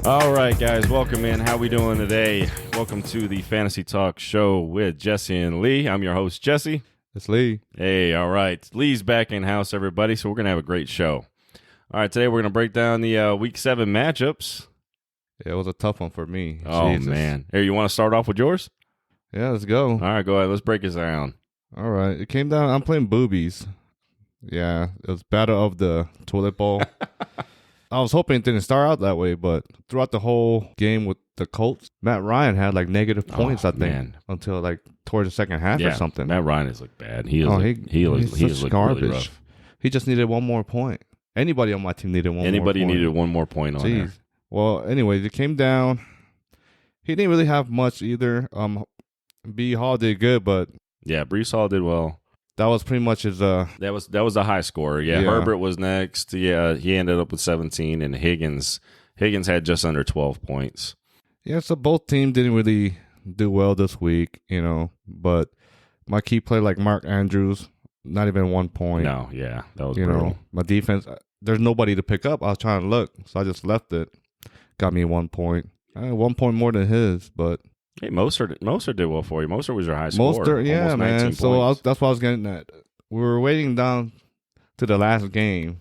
All right, guys, welcome in. How we doing today? Welcome to the Fantasy Talk Show with Jesse and Lee. I'm your host, Jesse. It's Lee. Hey, all right. Lee's back in-house, everybody, so we're going to have a great show. All right, today we're going to break down the Week 7 matchups. Yeah, it was a tough one for me. Oh, Jesus. man. Here, you want to start off with yours? Yeah, let's go. All right, go ahead. Let's break it down. All right. It came down. I'm playing boobies. Yeah, it was battle of the toilet bowl. I was hoping it didn't start out that way, but throughout the whole game with the Colts, Matt Ryan had like negative points, I think, man. Until like towards the second half or something. Matt Ryan has looked bad. He is looked garbage. Really rough. He just needed one more point. Anybody on my team needed one more point. Anybody needed one more point on there. Well, anyways, it came down. He didn't really have much either. B. Hall did good, but yeah, Breece Hall did well. That was pretty much his. That was the high score. Yeah, Herbert was next. Yeah, he ended up with 17, and Higgins had just under 12 points. Yeah, so both teams didn't really do well this week, But my key player, like Mark Andrews, not even 1 point. No, yeah, that was brutal. My defense, there's nobody to pick up. I was trying to look, so I just left it. Got me 1 point. I had 1 point more than his, but. Hey, Mostert did well for you. Mostert was your high score. Mostert, yeah, man. So that's what I was getting at. We were waiting down to the last game.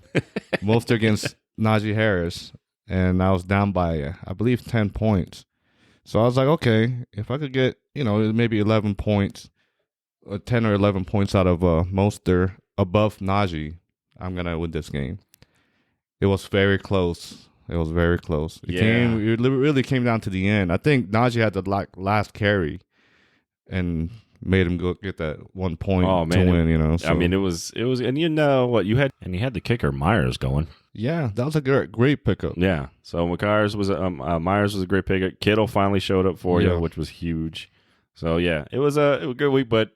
Mostert against Najee Harris, and I was down by, I believe, 10 points. So I was like, okay, if I could get, maybe 11 points, 10 or 11 points out of Mostert above Najee, I'm going to win this game. It was very close. It was very close. It really came down to the end. I think Najee had the last carry and made him go get that 1 point to win, So. I mean, it was, and you know what, you had the kicker Myers going. Yeah, that was a great pickup. Yeah, so Myers was a great pickup. Kittle finally showed up for you, which was huge. So yeah, it was a good week, but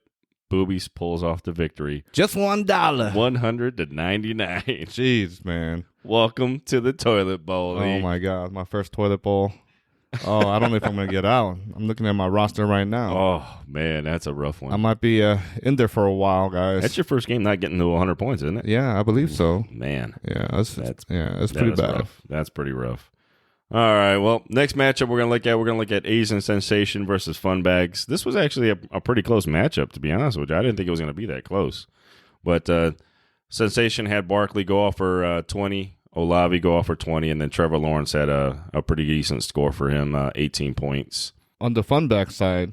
Boobies pulls off the victory. Just $1. 100-99. Jeez, man. Welcome to the toilet bowl. Oh my God, my first toilet bowl. Oh, I don't know if I'm gonna get out. I'm looking at my roster right now. Oh man, that's a rough one. I might be in there for a while, guys. That's your first game not getting to 100 points, isn't it? Yeah, I believe so. Man, that's pretty bad. Rough. That's pretty rough. All right, well, next matchup we're gonna look at Asian Sensation versus Fun Bags. This was actually a pretty close matchup, to be honest with you. I didn't think it was gonna be that close, but Sensation had Barkley go off for 20. Olave go off for 20, and then Trevor Lawrence had a pretty decent score for him, 18 points. On the Fun Back side,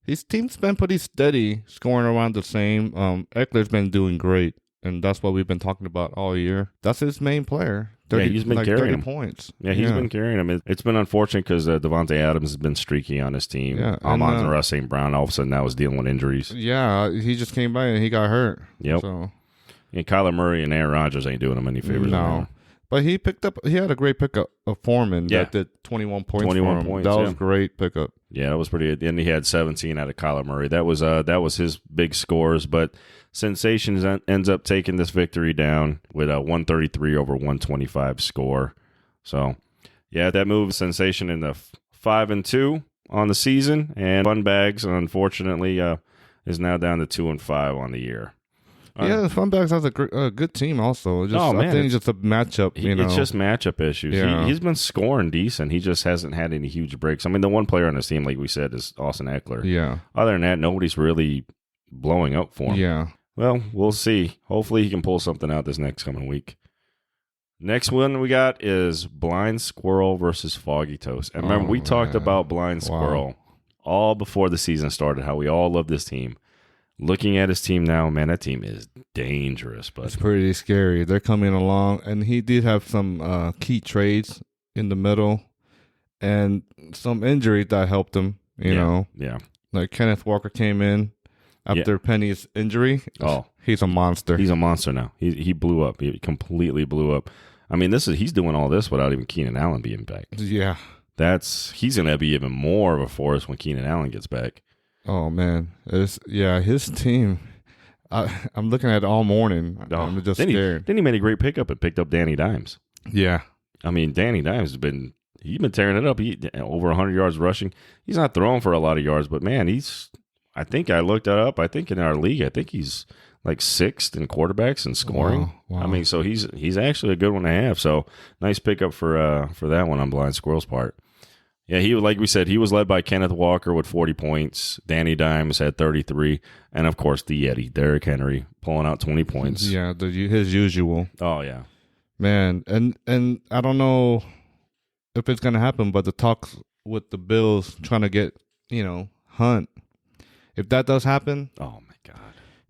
his team's been pretty steady, scoring around the same. Eckler's been doing great, and that's what we've been talking about all year. That's his main player. 30, he's been carrying 30 him. Points. Yeah, he's been carrying him. It's been unfortunate because Devontae Adams has been streaky on his team. Yeah, Amon-Ra St. Brown all of a sudden now is dealing with injuries. Yeah, he just came by and he got hurt. Yep. So. And Kyler Murray and Aaron Rodgers ain't doing him any favors. No. But he had a great pickup of Foreman that did 21 points 21 for him. points, that was a great pickup. Yeah, that was pretty good. And he had 17 out of Kyler Murray. That was his big scores. But Sensations ends up taking this victory down with a 133 over 125 score. So, yeah, that moves Sensation into 5-2 on the season. And Fun Bags, unfortunately, is now down to 2-5 on the year. Yeah, the Fun Bags has a good team also. I think it's just a matchup, It's just matchup issues. Yeah. He's been scoring decent. He just hasn't had any huge breaks. I mean, the one player on his team, like we said, is Austin Eckler. Yeah. Other than that, nobody's really blowing up for him. Yeah. Well, we'll see. Hopefully he can pull something out this next coming week. Next one we got is Blind Squirrel versus Foggy Toast. And remember, we talked about Blind Squirrel all before the season started, how we all love this team. Looking at his team now, man, that team is dangerous. But it's pretty scary. They're coming along, and he did have some key trades in the middle and some injuries that helped him, you know. Yeah. Like Kenneth Walker came in after Penny's injury. Oh. He's a monster. He's a monster now. He blew up. He completely blew up. I mean, he's doing all this without even Keenan Allen being back. Yeah. He's going to be even more of a force when Keenan Allen gets back. Oh, man. His team, I'm looking at it all morning. I'm just scared. Then he made a great pickup and picked up Danny Dimes. Yeah. I mean, Danny Dimes he's been tearing it up. He over 100 yards rushing. He's not throwing for a lot of yards, but man, I think I looked that up. I think in our league, I think he's like 6th in quarterbacks and scoring. Wow. I mean, so he's actually a good one to have. So nice pickup for that one on Blind Squirrel's part. Yeah, he, like we said, he was led by Kenneth Walker with 40 points. Danny Dimes had 33, and of course the Yeti, Derrick Henry, pulling out 20 points. Yeah, his usual. Oh yeah, man, and I don't know if it's gonna happen, but the talks with the Bills trying to get Hunt. If that does happen, oh my God,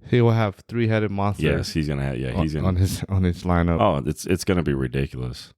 he will have 3-headed monster. Yes, he's gonna have. Yeah, he's gonna on his lineup. Oh, it's gonna be ridiculous.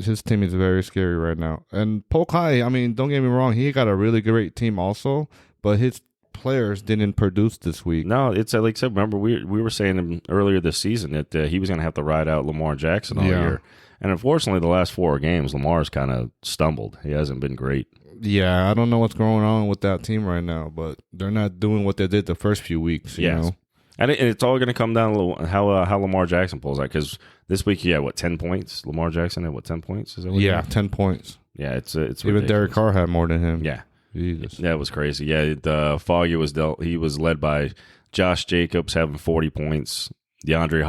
His team is very scary right now. And Pokai, I mean, don't get me wrong, he got a really great team also, but his players didn't produce this week. No, it's like I said. Remember, we were saying earlier this season that he was going to have to ride out Lamar Jackson all year, and unfortunately, the last 4 games, Lamar's kind of stumbled. He hasn't been great. Yeah, I don't know what's going on with that team right now, but they're not doing what they did the first few weeks. You know? And it's all going to come down to how Lamar Jackson pulls out. Because this week he had 10 points. Lamar Jackson had 10 points? Is that what 10 points. Yeah, it's even ridiculous. Derek Carr had more than him. Yeah, Jesus, that was crazy. Yeah, Foggy he was led by Josh Jacobs having 40 points. DeAndre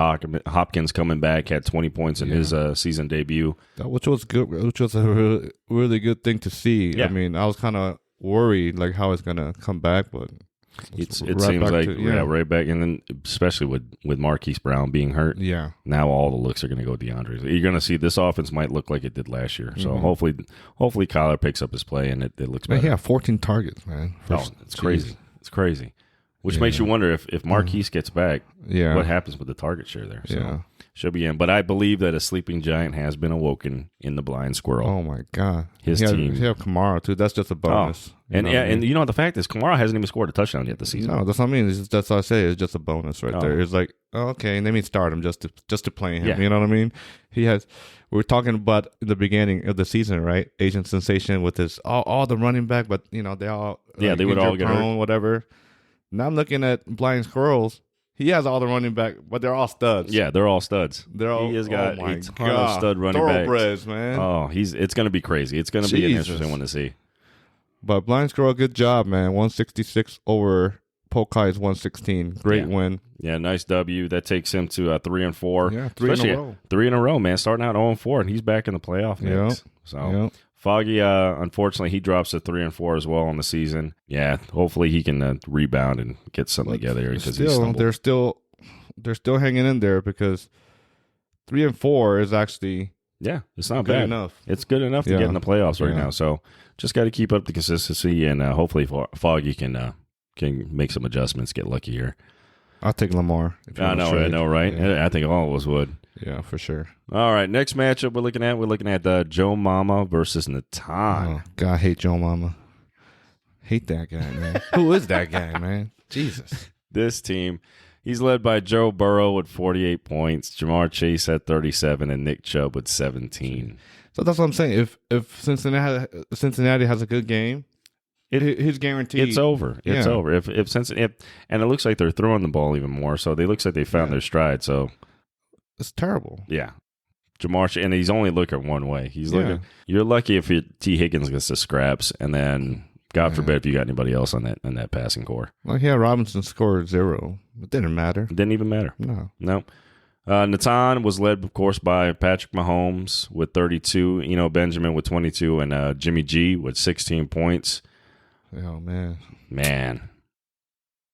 Hopkins coming back had 20 points in his season debut, which was good. Which was a really, really good thing to see. Yeah. I mean, I was kind of worried like how it's gonna come back, but it seems like right back, and then especially with Marquise Brown being hurt. Yeah, now all the looks are going to go DeAndre. You're going to see this offense might look like it did last year. So hopefully Kyler picks up his play and it looks better. Yeah, 14 targets, man. It's crazy. It's crazy. Which makes you wonder if Marquise gets back, what happens with the target share there. So should be in. But I believe that a sleeping giant has been awoken in the Blind Squirrel. Oh, my God. His team. He have Kamara, too. That's just a bonus. And the fact is Kamara hasn't even scored a touchdown yet this season. No, that's what I mean. That's what I say. It's just a bonus right there. It's like, okay, let me start him just to play him. Yeah. You know what I mean? We were talking about in the beginning of the season, right? Asian sensation with his all the running back, but they all they would all get hurt. Whatever. Now I'm looking at Blind Squirrels. He has all the running back, but they're all studs. Yeah, they're all studs. He has got a ton of stud running thoroughbreds, backs. Man. Oh, it's going to be crazy. It's going to be an interesting one to see. But Blind Squirrel, good job, man. 166 over Pokai's 116. Great win. Yeah, nice W. That takes him to 3-4. Yeah, 3 in a row. 3 in a row, man. Starting out 0-4, and he's back in the playoff mix. So. Foggy, unfortunately, he drops to 3-4 as well on the season. Yeah, hopefully he can rebound and get something together here because they're still hanging in there because 3-4 is actually it's not good bad enough. It's good enough to get in the playoffs right now. So just got to keep up the consistency and hopefully Foggy can make some adjustments, get lucky here. I'll take Lamar. I know, right? Yeah. I think all of us would. Yeah, for sure. All right, next matchup we're looking at Joe Mama versus Natan. Oh, God, I hate Joe Mama. Hate that guy, man. Who is that guy, man? Jesus. This team, he's led by Joe Burrow with 48 points, Jamar Chase at 37, and Nick Chubb with 17. So that's what I'm saying. If Cincinnati has a good game, he's guaranteed. It's over. It's over. If Cincinnati, and it looks like they're throwing the ball even more, so they looks like they found their stride. So it's terrible. Yeah. Jamar, and he's only looking one way. He's looking. You're lucky if T. Higgins gets the scraps, and then God forbid if you got anybody else on that passing core. Like Robinson scored 0. It didn't matter. It didn't even matter. No. Natan was led, of course, by Patrick Mahomes with 32, Benjamin with 22, and Jimmy G with 16 points. Oh man.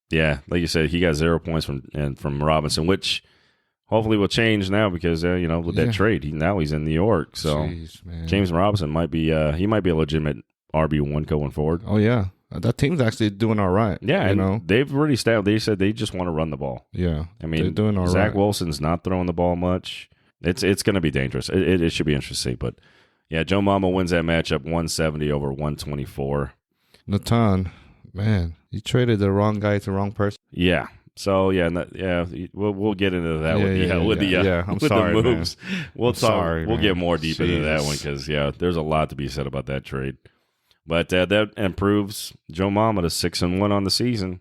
Yeah, like you said, he got 0 points from Robinson, which hopefully will change now because with that trade, he's in New York. So Jeez, James Robinson might be a legitimate RB1 going forward. Oh yeah, that team's actually doing all right. Yeah, they've already established. They said they just want to run the ball. Yeah, I mean, they're doing all Zach right. Wilson's not throwing the ball much. It's going to be dangerous. It should be interesting, but yeah, Joe Mama wins that matchup 170 over 124. Natan, man, you traded the wrong guy to the wrong person. Yeah. So we'll get into that with the moves. Man. We'll get more deep into that one because there's a lot to be said about that trade. But that improves Joe Mama to 6-1 on the season.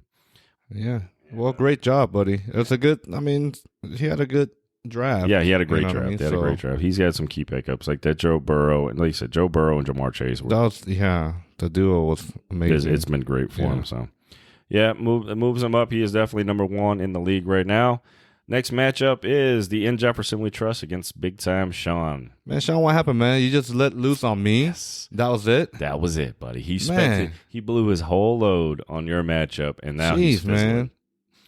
Yeah. Well, great job, buddy. It's a good. I mean, he had a good draft. Yeah, he had a great draft. He had a great draft. He's got some key pickups like that. Joe Burrow and like you said, Joe Burrow and Jamar Chase. The duo was amazing. It's been great for him. So. Yeah, it moves him up. He is definitely number 1 in the league right now. Next matchup is the In Jefferson We Trust against Big Time Sean. Man, Sean, what happened, man? You just let loose on me? Yes. That was it? That was it, buddy. He blew his whole load on your matchup, and now he's fizzling. Man.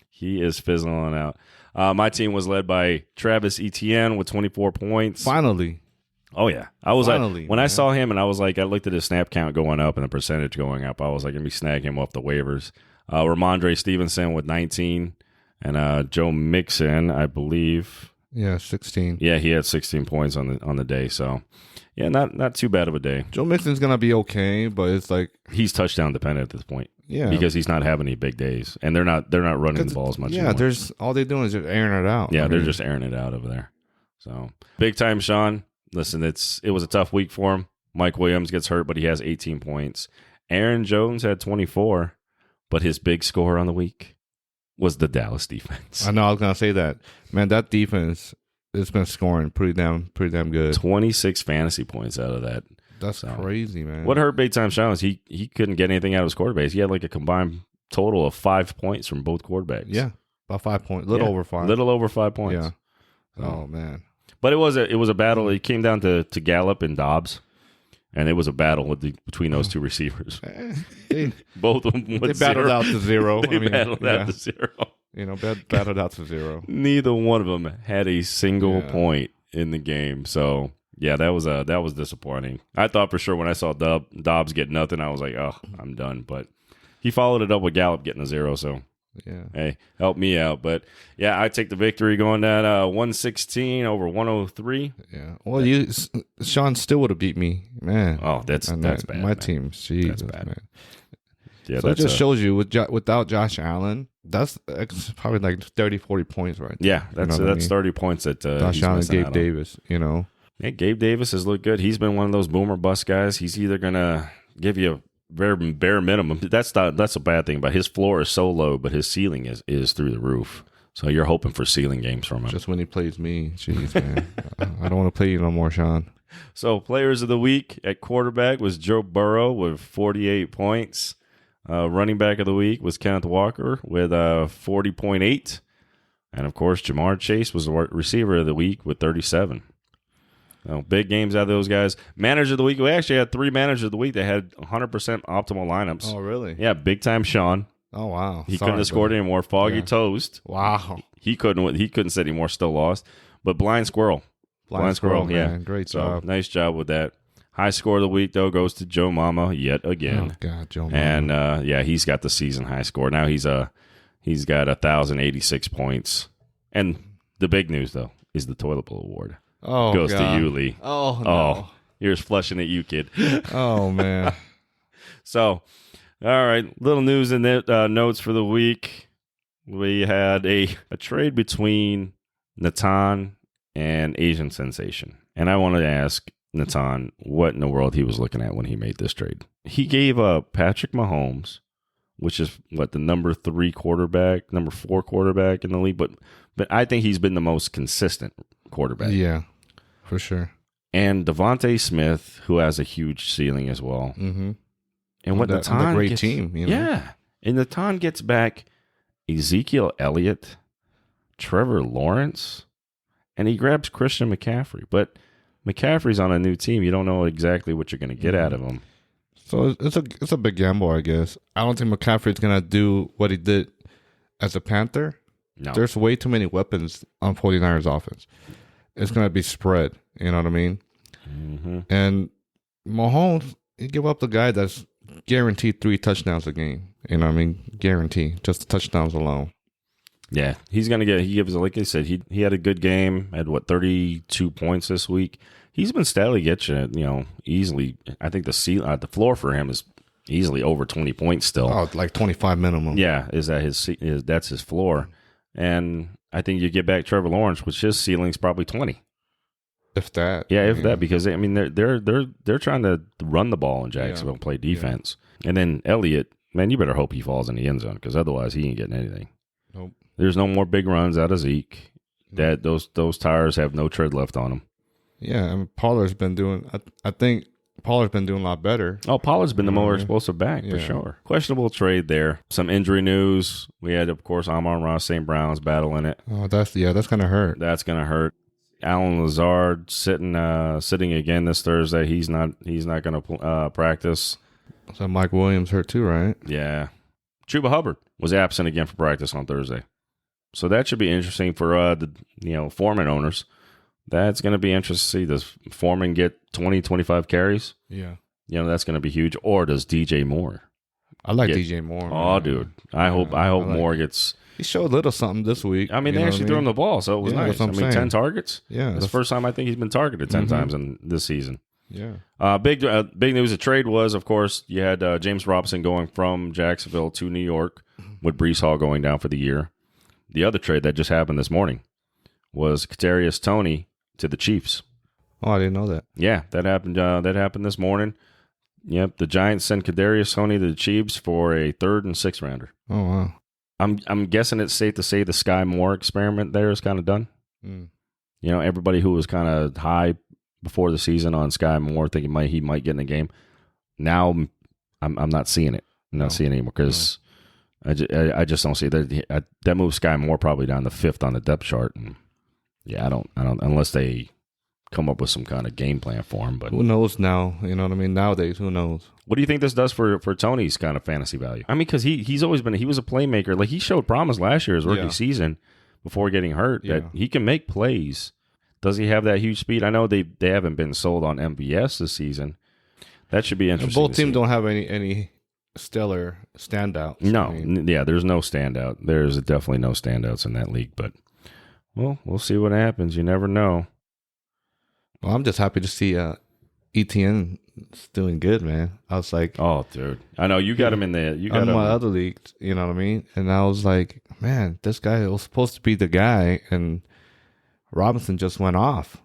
He is fizzling out. My team was led by Travis Etienne with 24 points. Finally. Oh, yeah. I was when I saw him, and I looked at his snap count going up and the percentage going up, I was like, let me snag him off the waivers. Ramondre Stevenson with 19. And Joe Mixon, I believe. Yeah, 16. Yeah, he had 16 points on the day. So, yeah, not too bad of a day. Joe Mixon's going to be okay, but it's like... He's touchdown dependent at this point. Yeah. Because he's not having any big days. And they're not running the ball as much anymore. Yeah, all they're doing is just airing it out. Yeah, they're just airing it out over there. So, Big Time Sean, listen, it was a tough week for him. Mike Williams gets hurt, but he has 18 points. Aaron Jones had 24, but his big score on the week was the Dallas defense. I know, I was going to say that. Man, that defense has been scoring pretty damn good. 26 fantasy points out of that. That's crazy, man. What hurt Big Time Sean is he couldn't get anything out of his quarterbacks. He had like a combined total of 5 points from both quarterbacks. Yeah, about 5 points. Little over 5. Little over 5 points. Yeah. Oh, man. But it was a battle. It came down to Gallup and Dobbs. And it was a battle between those two receivers. Both of them they battled out to 0. Battled out to 0. Battled out to 0. Neither one of them had a single point in the game. So, yeah, that was disappointing. I thought for sure when I saw Dobbs get nothing, I was like, oh, I'm done. But he followed it up with Gallup getting a 0. So, yeah, hey, help me out. But yeah, I take the victory going down 116 over 103. Yeah. Well, Sean still would have beat me, man. Oh, that's bad. My team, Jesus, that's bad. Man. Yeah, so it just shows you without Josh Allen, that's probably like 30, 40 points right there. Yeah, that's 30 points that Josh Allen and Gabe Davis, Yeah, Gabe Davis has looked good. He's been one of those boomer bust guys. He's either going to give you a bare minimum. That's a bad thing, but his floor is so low, but his ceiling is through the roof. So you're hoping for ceiling games from him. Just when he plays me. Jeez, man. I don't want to play you no more, Sean. So players of the week at quarterback was Joe Burrow with 48 points. Running back of the week was Kenneth Walker with 40.8. And, of course, Jamar Chase was the receiver of the week with 37. Big games out of those guys. Manager of the week, we actually had 3 managers of the week that had 100% optimal lineups. Oh, really? Yeah, Big Time Sean. Oh, wow. He couldn't have scored anymore. Foggy Toast. Wow. He couldn't set anymore, still lost. But Blind Squirrel. Blind Squirrel, man. Great job. Nice job with that. High score of the week, though, goes to Joe Mama yet again. Oh, God, Joe Mama. And, he's got the season high score. Now he's got 1,086 points. And the big news, though, is the Toilet Bowl Award. Oh, goes God. to you, Lee. Oh, no. Oh, here's flushing at you, kid. Oh, man. So, all right, little news and notes for the week. We had a trade between Natan and Asian Sensation. And I wanted to ask Natan what in the world he was looking at when he made this trade. He gave up Patrick Mahomes, which is the number 4 quarterback in the league, but I think he's been the most consistent quarterback. Yeah, for sure. And Devontae Smith, who has a huge ceiling as well. Mm-hmm. And what Natan great gets, team, Yeah. And Natan gets back Ezekiel Elliott, Trevor Lawrence, and he grabs Christian McCaffrey. But McCaffrey's on a new team. You don't know exactly what you're going to get out of him. So it's a big gamble, I guess. I don't think McCaffrey's going to do what he did as a Panther. No. There's way too many weapons on 49ers offense. It's going to be spread. You know what I mean? Mm-hmm. And Mahomes, he give up the guy that's guaranteed 3 touchdowns a game. You know what I mean? Guaranteed. Just the touchdowns alone. Yeah. He's going to get, he gives, like I said, he had a good game, had 32 points this week. He's been steadily getting, easily. I think the floor for him is easily over 20 points still. Oh, like 25 minimum. Yeah. That's his floor. And I think you get back Trevor Lawrence, which his ceiling's probably 20. If that. Yeah, that, because I mean they're trying to run the ball in Jacksonville and play defense. Yeah. And then Elliott, man, you better hope he falls in the end zone, because otherwise he ain't getting anything. Nope. There's no more big runs out of Zeke. That those tires have no tread left on them. Yeah, and Pollard's been doing. I think Pollard's been doing a lot better. Oh, Pollard's been the more explosive back for sure. Questionable trade there. Some injury news. We had, of course, Amon-Ra St. Brown's battling it. Oh, that's going to hurt. That's going to hurt. Alan Lazard sitting again this Thursday. He's not going to practice. So Mike Williams hurt too, right? Yeah. Chuba Hubbard was absent again for practice on Thursday. So that should be interesting for the Foreman owners. That's going to be interesting to see. Does Foreman get 20, 25 carries? Yeah. That's going to be huge. Or does DJ Moore? I like DJ Moore. Oh, dude. I hope Moore gets... He showed a little something this week. I mean, they actually threw him the ball, so it was nice. 10 targets. Yeah. That's the first time I think he's been targeted 10 times in this season. Yeah. Big news of trade was, of course, you had James Robinson going from Jacksonville to New York with Breece Hall going down for the year. The other trade that just happened this morning was Kadarius Toney to the Chiefs. Oh, I didn't know that. Yeah, that happened. That happened this morning. Yep, the Giants sent Kadarius Toney to the Chiefs for a 3rd and 6th rounder. Oh wow. I'm guessing it's safe to say the Sky Moore experiment there is kind of done. Everybody who was kind of high before the season on Sky Moore thinking he might get in the game. Now I'm not seeing it. I'm not seeing it anymore because I just don't see that. That moves Sky Moore probably down to 5th on the depth chart. And I don't unless they come up with some kind of game plan for him. But who knows now? You know what I mean? Nowadays, who knows? What do you think this does for Tony's kind of fantasy value? I mean, because he was a playmaker. Like he showed promise last year, his rookie season, before getting hurt, that he can make plays. Does he have that huge speed? I know they haven't been sold on MVS this season. That should be interesting. Both teams don't have any stellar standouts. No, there's no standout. There's definitely no standouts in that league. But well, we'll see what happens. You never know. Well, I'm just happy to see ETN doing good, man. I was like, oh, dude, I know you got him in there. You got in him my other league. You know what I mean? And I was like, man, this guy was supposed to be the guy, and Robinson just went off.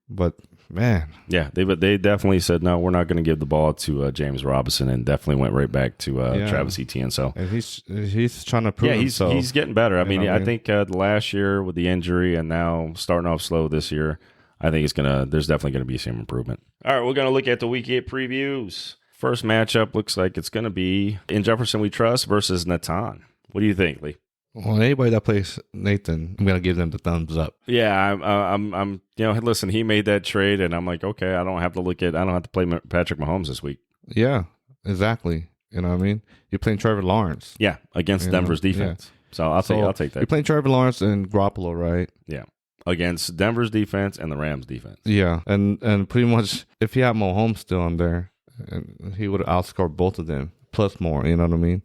But man, yeah, they definitely said no. We're not going to give the ball to James Robinson, and definitely went right back to Travis Etienne. So and he's trying to prove himself. He's getting better. I mean, I think last year with the injury, and now starting off slow this year, I think there's definitely going to be some improvement. All right, we're going to look at the Week 8 previews. First matchup looks like it's going to be In Jefferson We Trust versus Natan. What do you think, Lee? Well, anybody that plays Nathan, I'm going to give them the thumbs up. Yeah, I'm listen, he made that trade, and I'm like, okay, I don't have to play Patrick Mahomes this week. Yeah, exactly. You know what I mean? You're playing Trevor Lawrence. Yeah, against Denver's defense. Yeah. So I'll take that. You're playing Trevor Lawrence and Garoppolo, right? Yeah. Against Denver's defense and the Rams defense. Yeah, and pretty much if he had Mahomes still on there, he would have outscored both of them, plus more, you know what I mean?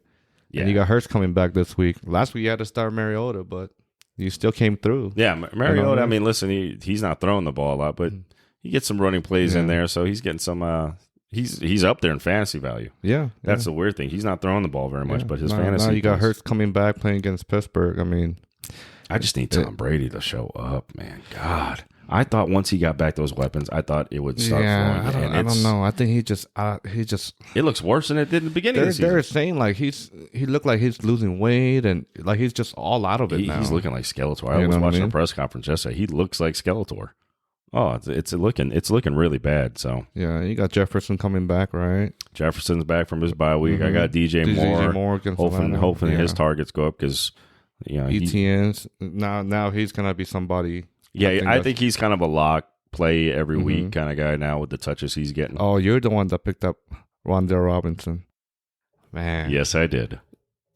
Yeah. And you got Hurts coming back this week. Last week you had to start Mariota, but you still came through. Yeah, Mariota, I mean, listen, he's not throwing the ball a lot, but he gets some running plays in there, so he's getting some he's up there in fantasy value. Yeah. That's the weird thing. He's not throwing the ball very much, but his fantasy. Now you got Hurts coming back playing against Pittsburgh. I mean, I just need Tom Brady to show up, man. God. I thought once he got back those weapons, I thought it would start flowing. I don't know. I think he just it looks worse than it did in the beginning of the season. They're saying like he looked like he's losing weight and like he's just all out of it now. He's looking like Skeletor. I was watching a press conference yesterday. He looks like Skeletor. Oh, it's looking really bad. So yeah, you got Jefferson coming back, right? Jefferson's back from his bye week. I got DJ Moore. Hopefully his targets go up because ETN's now he's gonna be somebody. Yeah, I think he's kind of a lock play every week kind of guy now with the touches he's getting. Oh, you're the one that picked up Rondell Robinson. Man. Yes, I did.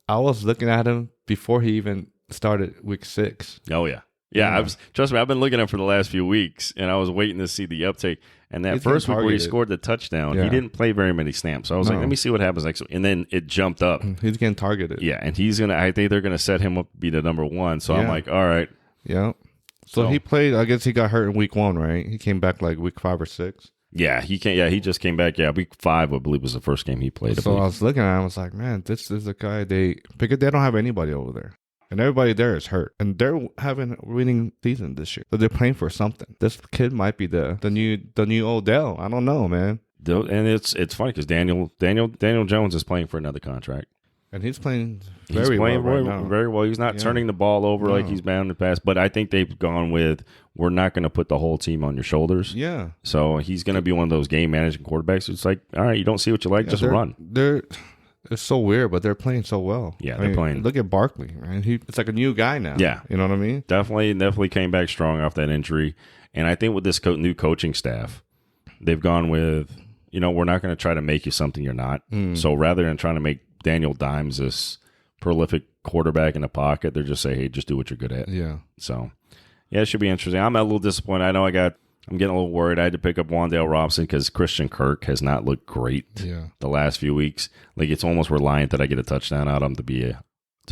I was looking at him before he even started week 6. Oh, yeah. Yeah, trust me, I've been looking at him for the last few weeks, and I was waiting to see the uptake. And that first week where he scored the touchdown, he didn't play very many snaps. So I was like, let me see what happens next week. And then it jumped up. He's getting targeted. Yeah, and I think they're going to set him up to be the number 1. So I'm like, all right. Yeah. So he played, I guess he got hurt in week 1, right? He came back like week 5 or 6. Yeah, he just came back. Yeah, week 5, I believe, was the first game he played. So I was looking at him, I was like, man, this is the guy because they don't have anybody over there. And everybody there is hurt. And they're having a winning season this year. So they're playing for something. This kid might be the new Odell. I don't know, man. And it's funny because Daniel Jones is playing for another contract. And he's playing very well right now. Very well. He's not turning the ball over like he's bound to pass. But I think they've gone with, we're not going to put the whole team on your shoulders. Yeah. So he's going to be one of those game managing quarterbacks. It's like, all right, you don't see what you like, just run. It's so weird, but they're playing so well. Yeah, they're playing. Look at Barkley, right? It's like a new guy now. Yeah. You know what I mean? Definitely came back strong off that injury. And I think with this new coaching staff, they've gone with, we're not going to try to make you something you're not. So rather than trying to make Daniel Dimes this prolific quarterback in the pocket, they're just saying, hey, just do what you're good at. Yeah. So, yeah, it should be interesting. I'm a little disappointed. I know I'm getting a little worried. I had to pick up Wan'Dale Robinson because Christian Kirk has not looked great the last few weeks. Like, it's almost reliant that I get a touchdown out of him to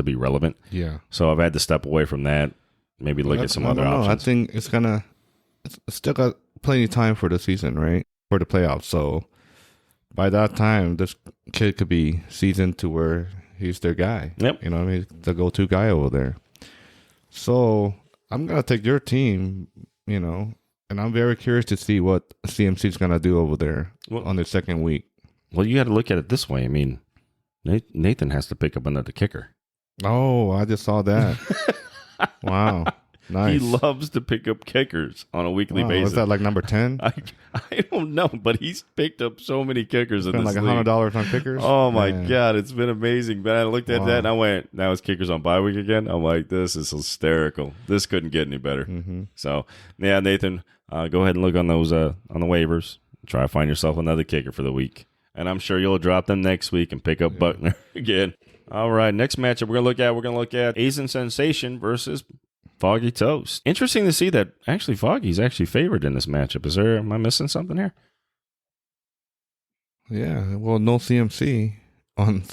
be relevant. Yeah. So I've had to step away from that. Maybe look at some other options. I think it's still got plenty of time for the season, right? For the playoffs. So by that time, this kid could be seasoned to where he's their guy. Yep. You know what I mean? The go-to guy over there. So I'm going to take your team, and I'm very curious to see what CMC is going to do over there on the second week. Well, you got to look at it this way. I mean, Nathan has to pick up another kicker. Oh, I just saw that. Wow. Nice. He loves to pick up kickers on a weekly basis. Is that like number 10? I don't know, but he's picked up so many kickers in this like league. $100 on kickers? Oh, my God. It's been amazing. But I looked at that and I went, now it's kickers on bye week again? I'm like, this is hysterical. This couldn't get any better. Mm-hmm. So, yeah, Nathan, go ahead and look on those on the waivers. Try to find yourself another kicker for the week. And I'm sure you'll drop them next week and pick up Buckner again. All right, next matchup we're going to look at Asian Sensation versus Foggy Toast. Interesting to see that actually Foggy's actually favored in this matchup. Am I missing something here? Yeah, well, no CMC on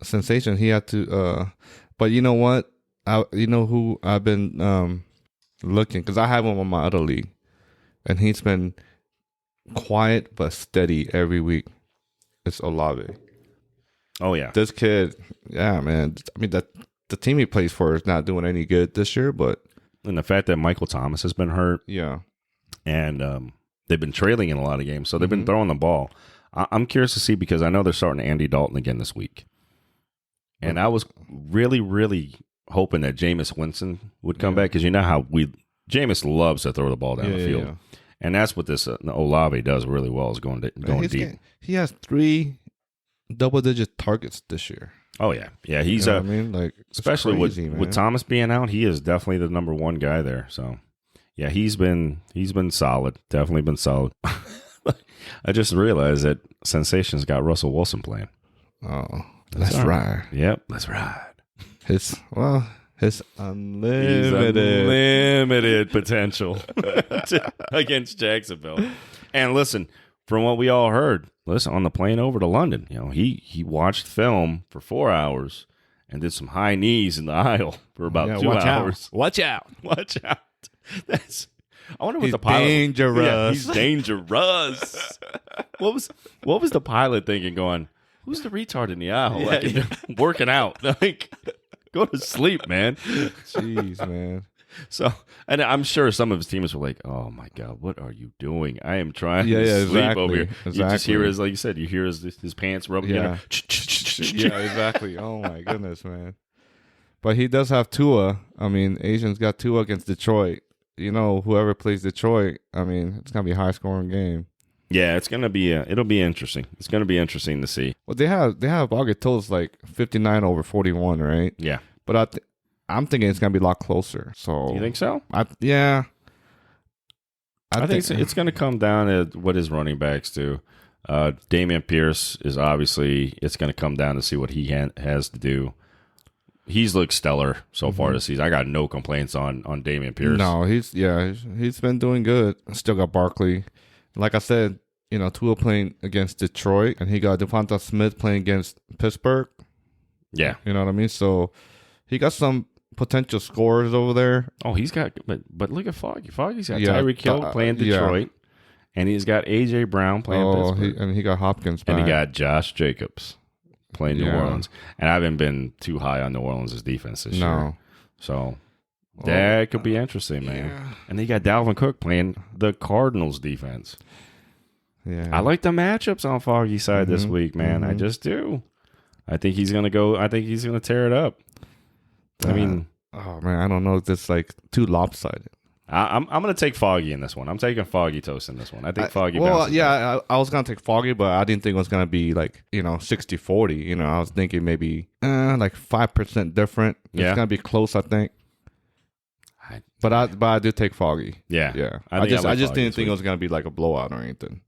Sensation. He had to, but you know what? Who I've been looking, because I have him on my other league, and he's been quiet but steady every week. It's Olave. Oh, yeah. This kid, yeah, man. I mean, the team he plays for is not doing any good this year, but... And the fact that Michael Thomas has been hurt. Yeah. And they've been trailing in a lot of games, so they've been throwing the ball. I'm curious to see, because I know they're starting Andy Dalton again this week. And I was really, really hoping that Jameis Winston would come back, because you know how Jameis loves to throw the ball down the field. Yeah. And that's what this Olave does really well, is going deep. He has 3 double-digit targets this year. Oh, yeah. Yeah, he's especially with Thomas being out, he is definitely the number one guy there. So, yeah, he's been solid. Definitely been solid. I just realized that Sensation's got Russell Wilson playing. Oh, let's ride. Yep, let's ride. His unlimited potential against Jacksonville. And listen, from what we all heard, on the plane over to London, he watched film for 4 hours and did some high knees in the aisle for about 2 hours. Watch out. I wonder what the pilot. Dangerous. Yeah, he's dangerous. What was the pilot thinking? Going, who's the retard in the aisle? Working out. Go to sleep, man. Jeez, man. So, and I'm sure some of his teammates were like, "Oh my God, what are you doing? I am trying to sleep over here." Exactly. You just hear like you said, you hear his pants rubbing. Yeah, exactly. Oh my goodness, man. But he does have Tua. I mean, Asians got Tua against Detroit. Whoever plays Detroit, I mean, it's gonna be a high scoring game. Yeah, it's gonna be. It'll be interesting. It's gonna be interesting to see. Well, they have August like 59-41, right? Yeah, but I'm thinking it's gonna be a lot closer. So you think so? Yeah. I think it's going to come down to what his running backs do. Dameon Pierce is obviously, it's going to come down to see what he has to do. He's looked stellar so far this season. I got no complaints on Dameon Pierce. No, he's been doing good. Still got Barkley. Like I said, Tua playing against Detroit, and he got Devonta Smith playing against Pittsburgh. Yeah. You know what I mean? So he got some potential scorers over there. Oh, he's got, but look at Foggy. Foggy's got Tyreek Hill playing Detroit, and he's got A.J. Brown playing Pittsburgh. And he got Hopkins back. And he got Josh Jacobs playing New Orleans. And I haven't been too high on New Orleans' defense this year. So that could be interesting, man. Yeah. And they got Dalvin Cook playing the Cardinals' defense. Yeah, I like the matchups on Foggy's side this week, man. I just do. I think he's going to go. I think he's going to tear it up. I mean, oh man, I don't know. It's like too lopsided. I'm going to take Foggy in this one. I'm taking Foggy Toast in this one. I think Foggy. Well, yeah, I was going to take Foggy, but I didn't think it was going to be like 60-40. I was thinking maybe like 5% different. It's going to be close, I think. But I did take Foggy. Yeah. I just didn't think it was going to be like a blowout or anything.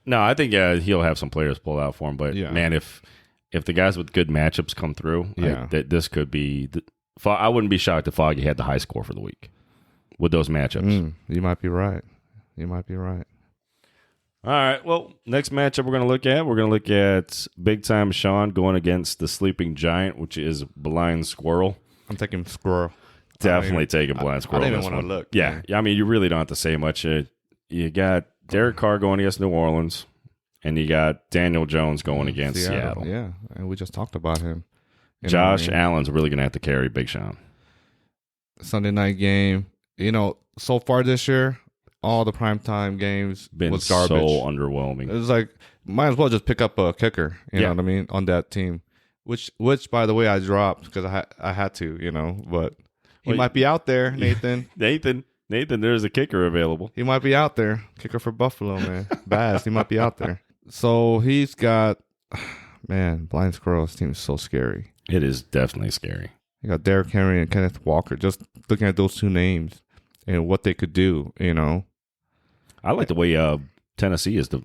No, I think he'll have some players pull out for him. But man, if the guys with good matchups come through, this could be. I wouldn't be shocked if Foggy had the high score for the week with those matchups. You might be right. All right. Well, next matchup we're going to look at Big Time Sean going against the Sleeping Giant, which is Blind Squirrel. I'm taking Squirrel. Definitely taking Blind Squirrel. I don't even want to look. Yeah. I mean, you really don't have to say much. You got Derek Carr going against New Orleans, and you got Daniel Jones going against Seattle. Yeah, and we just talked about him. Josh Allen's really going to have to carry Big Sean. Sunday night game. So far this year, all the primetime games was garbage. So underwhelming. It was like, might as well just pick up a kicker, you know what I mean, on that team. Which by the way, I dropped because I had to, but he might be out there, Nathan. Nathan, there's a kicker available. He might be out there. Kicker for Buffalo, man. Baz, he might be out there. So he's got, man, Blind Squirrel's team is so scary. It is definitely scary. You got Derrick Henry and Kenneth Walker. Just looking at those two names and what they could do, I like the way Tennessee is to,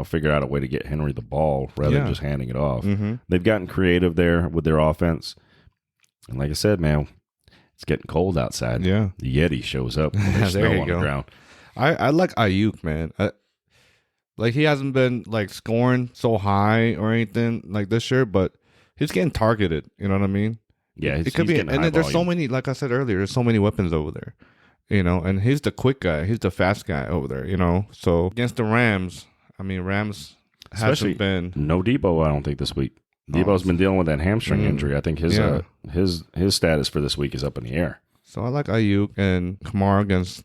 figure out a way to get Henry the ball rather than just handing it off. Mm-hmm. They've gotten creative there with their offense. And like I said, man, it's getting cold outside. Yeah. The Yeti shows up when there's snow on the ground. I like Ayuk, man. Like he hasn't been like scoring so high or anything like this year, but he's getting targeted. You know what I mean? Yeah, it could be. And then there's so many, like I said earlier, there's so many weapons over there. And he's the quick guy. He's the fast guy over there. So against the Rams, Rams hasn't been no Debo. I don't think this week. Debo's been dealing with that hamstring injury. I think his status for this week is up in the air. So I like Ayuk and Kamara against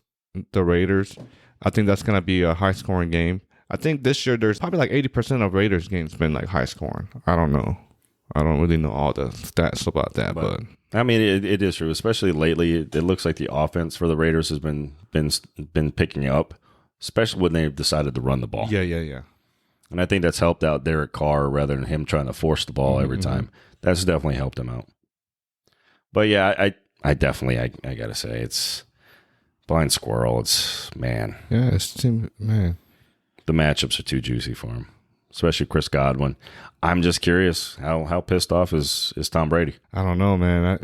the Raiders. I think that's gonna be a high scoring game. I think this year there's probably like 80% of Raiders games been like high scoring. I don't know. I don't really know all the stats about that, but I mean, it is true. Especially lately, it looks like the offense for the Raiders has been picking up, especially when they've decided to run the ball. Yeah. And I think that's helped out Derek Carr rather than him trying to force the ball every time. That's definitely helped him out. But yeah, I definitely I gotta say it's Blind Squirrel. It's man. Yeah, it's man. The matchups are too juicy for him, especially Chris Godwin. I'm just curious how pissed off is Tom Brady. I don't know, man.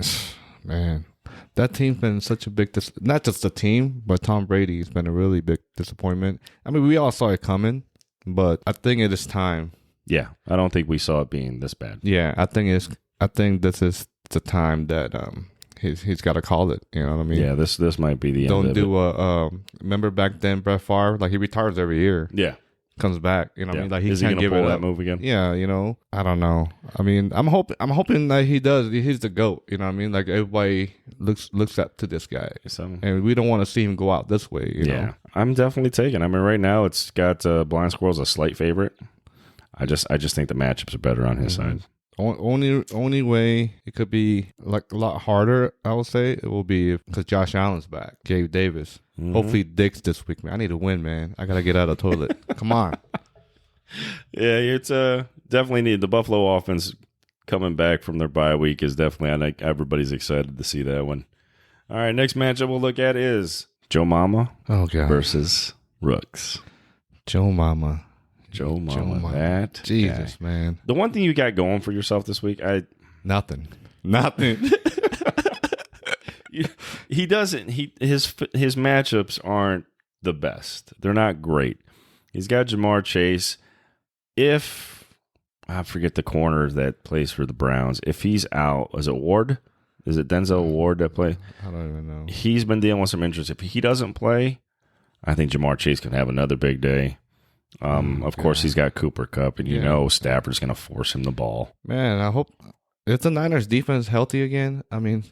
Man, that team's been such a big not just the team, but Tom Brady's been a really big disappointment. I mean, we all saw it coming, but I think it is time. Yeah, I don't think we saw it being this bad. Yeah, I think this is the time that he's got to call it. You know what I mean? Yeah, this might be the don't end do of it. Remember back then, Brett Favre, like he retires every year. Yeah. Comes back, you know what I mean? Like is he can't gonna give pull it that up. move again? Yeah, I don't know. I mean, I'm hoping that he does. He's the GOAT, you know what I mean? Like everybody looks up to this guy. And we don't want to see him go out this way, you know. I'm definitely taking. I mean, right now it's got Blind Squirrel's a slight favorite. I just think the matchups are better on his side. Only way it could be like a lot harder, I would say, it will be because Josh Allen's back, Gabe Davis. Hopefully Diggs this week, man. I need to win, man. I gotta get out of the toilet. Come on. Yeah, it's definitely need the Buffalo offense coming back from their bye week is definitely. I think everybody's excited to see that one. All right, next matchup we'll look at is Joe Mama versus Rooks. Joe Mama. That Jesus, guy. Man. The one thing you got going for yourself this week, nothing. He doesn't. His matchups aren't the best. They're not great. He's got Jamar Chase. If I forget the corner that plays for the Browns, if he's out, is it Ward? Is it Denzel Ward that play? I don't even know. He's been dealing with some injuries. If he doesn't play, I think Jamar Chase can have another big day. Of course, he's got Cooper Kupp, and Stafford's going to force him the ball. Man, I hope Is the Niners defense healthy again? I mean,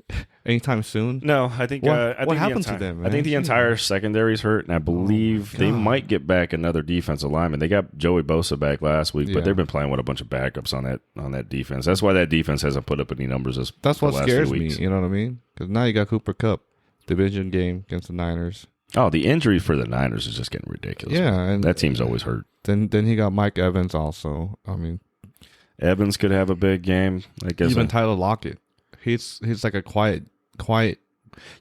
anytime soon? No, I think What happened to them, man? I think the entire secondary's hurt, and I believe they might get back another defensive lineman. They got Joey Bosa back last week, but they've been playing with a bunch of backups on that defense. That's why that defense hasn't put up any numbers. That's what scares me. You know what I mean? Because now you got Cooper Kupp, division game against the Niners. Oh, the injury for the Niners is just getting ridiculous. Yeah, and that team's always hurt. Then he got Mike Evans also. I mean, Evans could have a big game. I guess even Tyler Lockett. He's like a quiet. But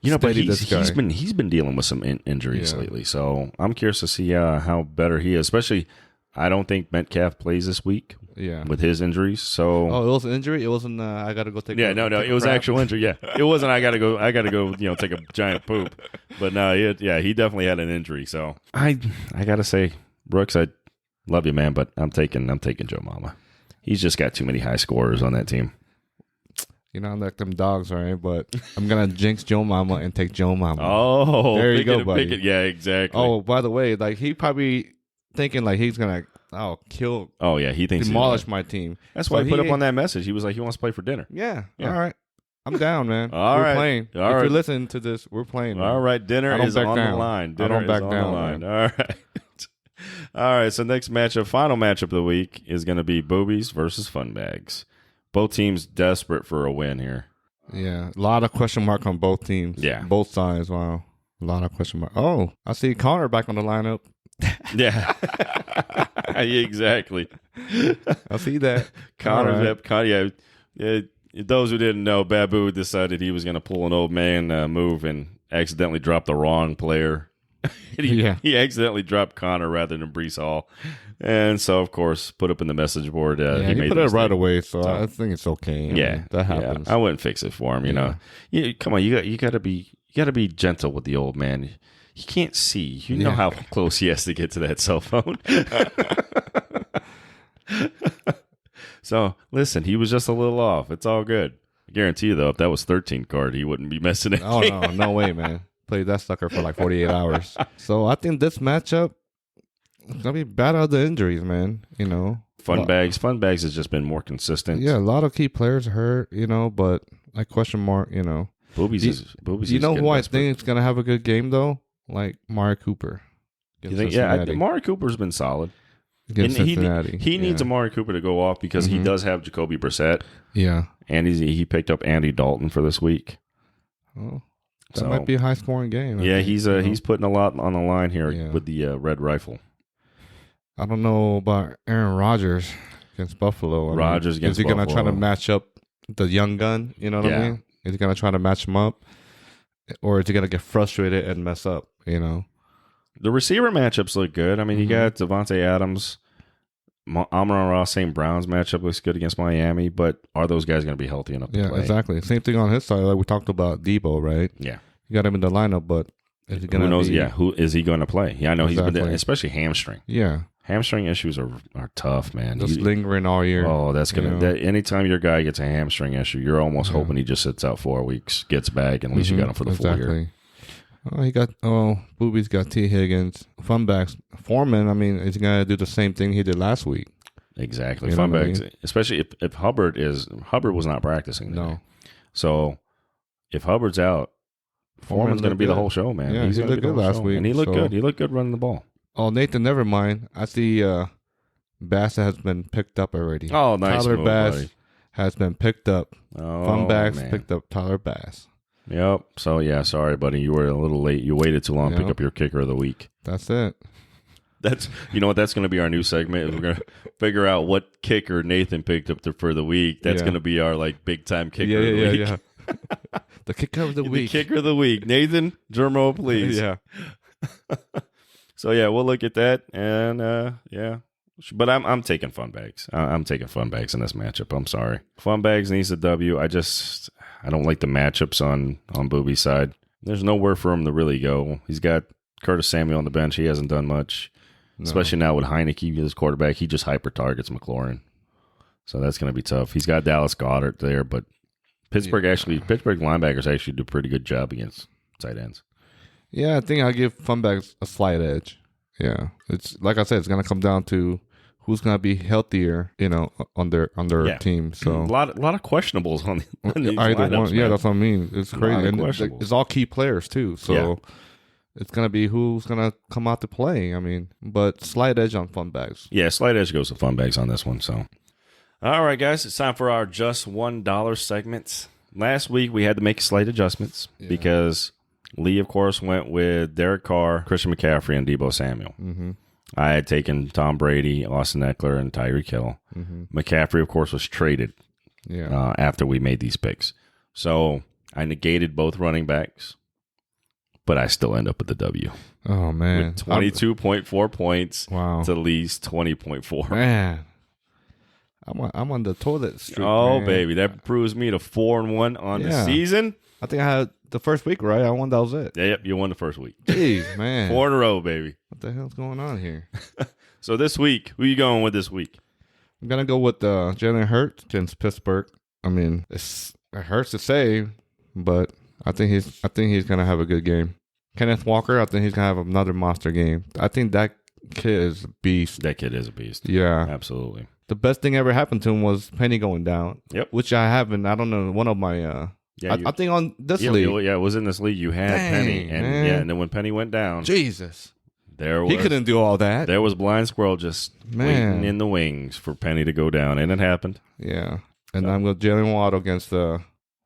he's been dealing with some injuries lately. So I'm curious to see how better he is. Especially, I don't think Metcalf plays this week. Yeah, with his injuries. So it was an injury. It wasn't. I got to go take. Yeah, it was actual injury. Yeah, it wasn't. I got to go. Take a giant poop. But no, he definitely had an injury. So I got to say, Brooks, I love you, man, but I'm taking Joe Mama. He's just got too many high scorers on that team. I'm like them dogs, right? But I'm going to jinx Joe Mama and take Joe Mama. Oh, there you go, buddy. Yeah, exactly. Oh, by the way, like he probably thinking like he's going to kill. Oh, yeah, he thinks demolish my team. That's why he put up on that message. He was like, he wants to play for dinner. Yeah. All right. I'm down, man. We're playing. If you're listening to this, we're playing. Man. All right, dinner is on the line. I don't back down. All right. All right, so final matchup of the week is going to be Boobies versus Fun Bags. Both teams desperate for a win here. Yeah, a lot of question mark on both teams. Yeah. Both sides, wow. A lot of question mark. Oh, I see Connor back on the lineup. Yeah. Exactly. I see that. Connor's right. Yeah. Those who didn't know, Babu decided he was going to pull an old man move and accidentally drop the wrong player. He accidentally dropped Connor rather than Breece Hall. And so, of course, put up in the message board. He put it right away, so I think it's okay. Yeah. That happens. I wouldn't fix it for him, you know. Come on, you got to be gentle with the old man. He can't see. You know how close he has to get to that cell phone. So, listen, he was just a little off. It's all good. I guarantee you, though, if that was 13 card, he wouldn't be messing it. Oh, no way, man. Played that sucker for like 48 hours. So I think this matchup is going to be bad out of the injuries, man. Fun Bags has just been more consistent. Yeah, a lot of key players hurt, but like question mark, Boobies you know who I think is going to have a good game, though? Like Amari Cooper. You think? Yeah, Amari Cooper's been solid. Against Cincinnati. He needs Amari Cooper to go off because he does have Jacoby Brissett. Yeah. And he picked up Andy Dalton for this week. Oh. That might be a high-scoring game. I think, he's putting a lot on the line here with the red rifle. I don't know about Aaron Rodgers against Buffalo. Rodgers against Buffalo. Is he going to try to match up the young gun? You know what I mean? Is he going to try to match him up? Or is he going to get frustrated and mess up, The receiver matchups look good. I mean, you got Devontae Adams. Amon-Ra St. Brown's matchup looks good against Miami, but are those guys going to be healthy enough to play? Yeah, exactly. Same thing on his side. Like we talked about Debo, right? Yeah. You got him in the lineup, but is he going to Who knows? Who is he going to play? Yeah, I know he's been, especially hamstring. Yeah. Hamstring issues are tough, man. Just lingering all year. Oh, that's going to... Anytime your guy gets a hamstring issue, you're almost hoping he just sits out 4 weeks, gets back, and at least you got him for the full year. Booby's got T. Higgins. Funbacks. Foreman, is he going to do the same thing he did last week? Exactly. Funbacks, especially if Hubbard was not practicing today. No. So if Hubbard's out, Foreman's going to be the whole show, man. Yeah, he looked good last week. And he looked good. He looked good running the ball. Oh, Nathan, never mind. I see Bass has been picked up already. Oh, nice Tyler move, Bass buddy. Has been picked up. Oh, Funbacks picked up Tyler Bass. Yep. So, sorry, buddy. You were a little late. You waited too long to pick up your kicker of the week. That's it. That's that's going to be our new segment. We're going to figure out what kicker Nathan picked up for the week. That's going to be our big time kicker of the week. Yeah. The kicker of the week. The kicker of the week. Nathan, drum roll, please. Yeah. So we'll look at that, and but I'm taking Funbags. I'm taking Funbags in this matchup. I'm sorry, Funbags needs a W. I don't like the matchups on Booby's side. There's nowhere for him to really go. He's got Curtis Samuel on the bench. He hasn't done much, especially now with Heineke as quarterback. He just hyper targets McLaurin, so that's going to be tough. He's got Dallas Goedert there, but Pittsburgh linebackers actually do a pretty good job against tight ends. Yeah, I think I'll give Funbags a slight edge. Yeah. It's like I said, it's going to come down to who's gonna be healthier, on their team. So a lot of questionables on these either lineups, one. Yeah, that's what I mean. It's crazy, and questionables. it's all key players too. So it's gonna be who's gonna come out to play. I mean, but slight edge on fun bags. Yeah, slight edge goes to fun bags on this one. So, all right, guys, it's time for our Just $1 segments. Last week we had to make slight adjustments because Lee, of course, went with Derek Carr, Christian McCaffrey, and Deebo Samuel. Mm-hmm. I had taken Tom Brady, Austin Eckler, and Tyreek Hill. Mm-hmm. McCaffrey, of course, was traded after we made these picks. So I negated both running backs, but I still end up with the W. Oh, man. With 22.4 points to Lee's 20.4. Man. I'm on the toilet streak. Oh, man. baby. That proves me to 4-1 on the season. I think I had the first week, right? I won. That was it. Yep, you won the first week. Jeez, man. 4 in a row, baby. What the hell's going on here? So this week, who you going with this week? I'm going to go with Jalen Hurts against Pittsburgh. I mean, it hurts to say, but I think he's going to have a good game. Kenneth Walker, I think he's going to have another monster game. I think that kid is a beast. That kid is a beast. Yeah. Absolutely. The best thing ever happened to him was Penny going down. Yep. Which I haven't. I don't know. One of my. I think on this league. It was in this league. You had Penny, and then when Penny went down, Jesus, he couldn't do all that. There was Blind Squirrel just waiting in the wings for Penny to go down, and it happened. Yeah, and I'm going Jalen Waddle against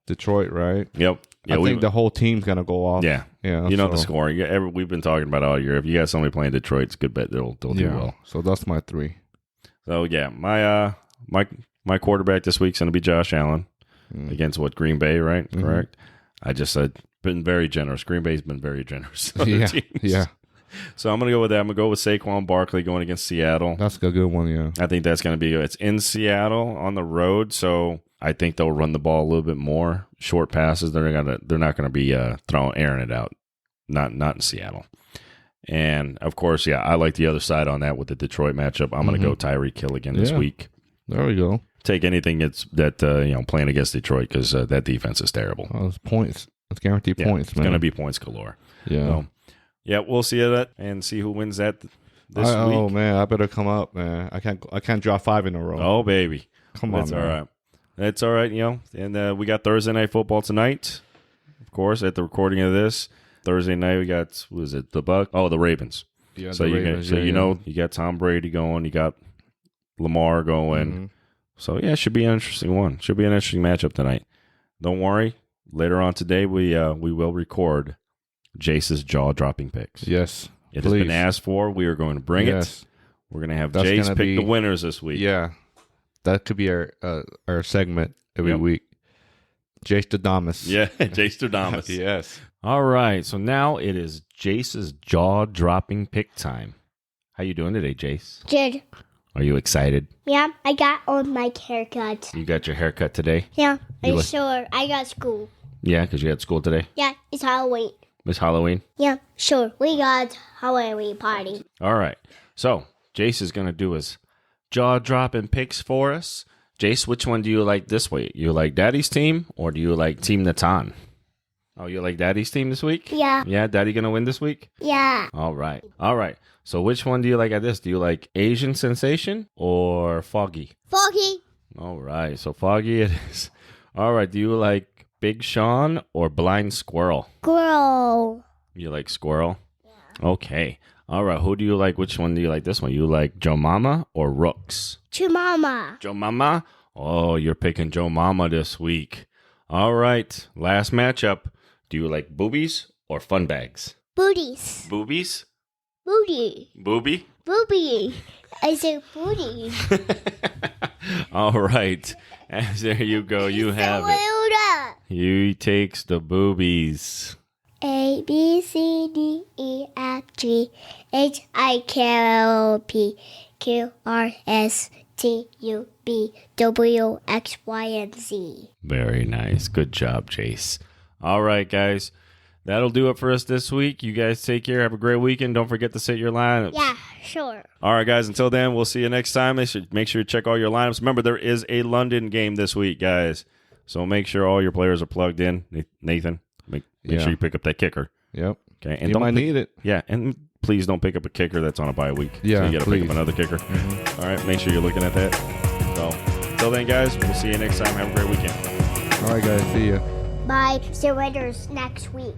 Detroit, right? Yep. Yeah, I think the whole team's gonna go off. Yeah. The scoring. We've been talking about it all year. If you got somebody playing Detroit, it's a good bet they'll do well. So that's my 3. So yeah, my quarterback this week's going to be Josh Allen against Green Bay, right? Mm-hmm. Correct. I just said been very generous. Green Bay's been very generous. Yeah. So I'm going to go with that. I'm going to go with Saquon Barkley going against Seattle. That's a good one. Yeah. I think that's going to be. It's in Seattle on the road, so I think they'll run the ball a little bit more. Short passes. They're not going to be airing it out. Not in Seattle. And, of course, I like the other side on that with the Detroit matchup. I'm going to go Tyreek Hill again this week. There we go. Take anything playing against Detroit because that defense is terrible. Oh, it's points. It's guaranteed points, man. It's going to be points galore. Yeah. So, we'll see that and see who wins that this week. Oh, man, I better come up, man. I can't drop 5 in a row. Oh, baby. Come on, That's all right. That's all right, And we got Thursday Night Football tonight, of course, at the recording of this. Thursday night, we got, the Bucs? Oh, the Ravens. Yeah, so you got Tom Brady going. You got Lamar going. Mm-hmm. So, it should be an interesting one. Should be an interesting matchup tonight. Don't worry. Later on today, we will record Jace's jaw-dropping picks. Yes, It has been asked for. We are going to bring it. We're going to have Jace pick the winners this week. Yeah. That could be our segment every week. Jace Dodamus. Yeah, Jace Dodamus. Yes. All right, so now it is Jace's jaw-dropping pick time. How you doing today, Jace? Good. Are you excited? Yeah, I got on my haircut. You got your haircut today? Yeah, sure. I got school. Yeah, because you had school today? Yeah, it's Halloween. It's Halloween? Yeah, sure. We got Halloween party. All right. So, Jace is going to do his jaw-dropping picks for us. Jace, which one do you like this week? You like Daddy's team or do you like Team Natan? Oh, you like Daddy's team this week? Yeah. Yeah, Daddy going to win this week? Yeah. All right. So which one do you like at this? Do you like Asian Sensation or Foggy? Foggy. All right. So Foggy it is. All right. Do you like Big Sean or Blind Squirrel? Squirrel. You like Squirrel? Yeah. Okay. All right. Who do you like? Which one do you like this one? You like Joe Mama or Rooks? Joe Mama. Joe Mama? Oh, you're picking Joe Mama this week. All right. Last matchup. Do you like boobies or fun bags? Booties. Boobies? Booty. Booby? Booby. I said booty. All right. And there you go. You have it. You takes the boobies. A, B, C, D, E, F, G, H, I, K, L, P, Q, R, S, T, U, B, W, X, Y, and Z. Very nice. Good job, Jace. All right, guys. That'll do it for us this week. You guys take care. Have a great weekend. Don't forget to set your lineups. Yeah, sure. All right, guys. Until then, we'll see you next time. Make sure you check all your lineups. Remember, there is a London game this week, guys. So make sure all your players are plugged in. Nathan, make sure you pick up that kicker. Yep. Okay. And you might need it. Yeah. And please don't pick up a kicker that's on a bye week. Yeah, so you got to pick up another kicker. Mm-hmm. All right, make sure you're looking at that. So, until then, guys, we'll see you next time. Have a great weekend. All right, guys. See ya. Bye. Surrenders next week.